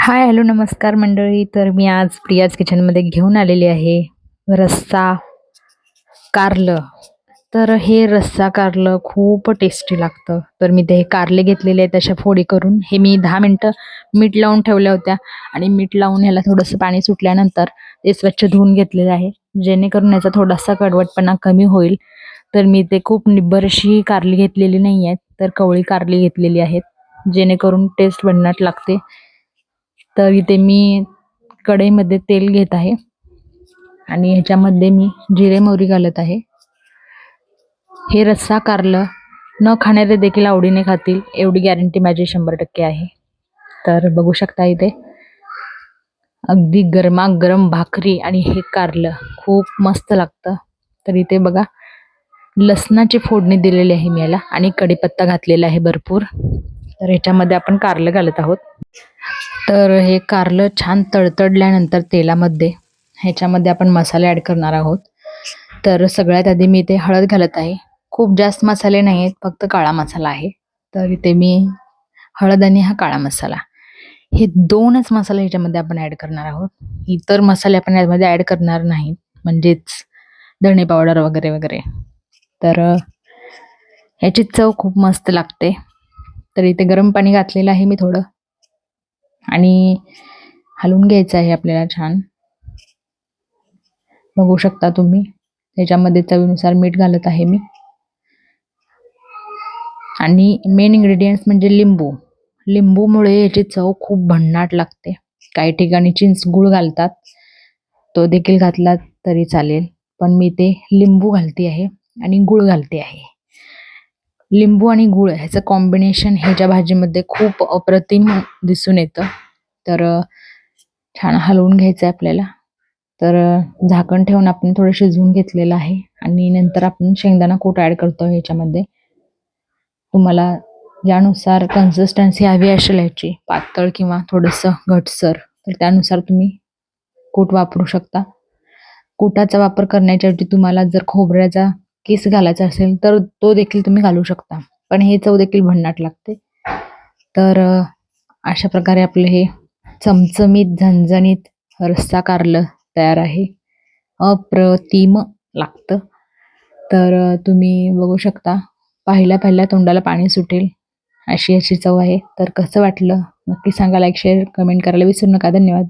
हाय, hello, नमस्कार मंडळी. तर मी आज प्रियाज किचनमध्ये घेऊन आलेली आहे रस्सा कारलं. तर हे रस्सा कारलं खूप टेस्टी लागतं. तर मी ते कारले घेतलेले आहेत अशा फोडी करून. हे मी 10 मिनिटं मीठ लावून ठेवल्या होत्या आणि मीठ लावून ह्याला थोडंसं पाणी सुटल्यानंतर ते स्वच्छ धुवून घेतलेलं आहे, जेणेकरून याचा थोडासा कडवटपणा कमी होईल. तर मी ते खूप निब्बरशी कारली घेतलेली नाही आहेत, तर कवळी कारली घेतलेली आहेत, जेणेकरून टेस्ट भन्नाट लागते. तर इथे मी कढईमध्ये तेल घेत आहे आणि ह्याच्यामध्ये मी जिरे मोहरी घालत आहे. हे रस्सा कारलं न खाणारे देखील आवडीने खातील एवढी गॅरंटी माझी 100% आहे. तर बघू शकता इथे अगदी गरमागरम भाकरी आणि हे कारलं खूप मस्त लागतं. तर इथे बघा लसणाची फोडणी दिलेली आहे मी याला आणि कढीपत्ता घातलेला आहे भरपूर. तर ह्याच्यामध्ये आपण कारलं घालत आहोत. तर हे कारलं छान तडतडल्यानंतर तेलामध्ये ह्याच्यामध्ये आपण मसाले ॲड करणार आहोत. तर सगळ्यात आधी मी इथे हळद घालत आहे. खूप जास्त मसाले नाही आहेत, फक्त काळा मसाला आहे. तर इथे मी हळद आणि हा काळा मसाला हे 2च मसाले ह्याच्यामध्ये आपण ॲड करणार आहोत. इतर मसाले आपण यामध्ये ॲड करणार नाही, म्हणजेच धणे पावडर वगैरे वगैरे. तर ह्याची चव खूप मस्त लागते. तर इथे गरम पाणी घातलेलं आहे मी थोडं आणि हलवून घ्यायचं आहे आपल्याला छान. बघू शकता तुम्ही त्याच्यामध्ये चवीनुसार मीठ घालत आहे मी आणि मेन इन्ग्रेडियंट्स म्हणजे लिंबू. लिंबूमुळे याची चव खूप भन्नाट लागते. काही ठिकाणी चिंच गूळ घालतात, तो देखील घातला तरी चालेल, पण मी ते लिंबू घालते आहे आणि गूळ घालते आहे. लिंबू आणि गूळ ह्याचं कॉम्बिनेशन ह्याच्या भाजीमध्ये खूप अप्रतिम दिसून येतं. तर छान हलवून घ्यायचं आहे आपल्याला. तर झाकण ठेवून आपण थोडं शिजवून घेतलेलं आहे आणि नंतर आपण शेंगदाणा कूट ॲड करतो ह्याच्यामध्ये. तुम्हाला ज्यानुसार कन्सिस्टन्सी हवी असेल ह्याची पातळ किंवा थोडंसं घटसर, तर त्यानुसार तुम्ही कूट वापरू शकता. कुटाचा वापर करण्याच्या ऐवजी तुम्हाला जर खोबऱ्याचा किस घालायचा असेल तर तो देखील तुम्ही घालू शकता, पण हे चव देखील भन्नाट लागते. तर अशा प्रकारे आपलं हे चमचमीत झणझणीत रस्सा कारलं तयार आहे. अप्रतिम लागतं. तर तुम्ही बघू शकता, पाहिल्या तोंडाला पाणी सुटेल अशी याची चव आहे. तर कसं वाटलं नक्की सांगा. लाईक शेअर कमेंट करायला विसरू नका. धन्यवाद.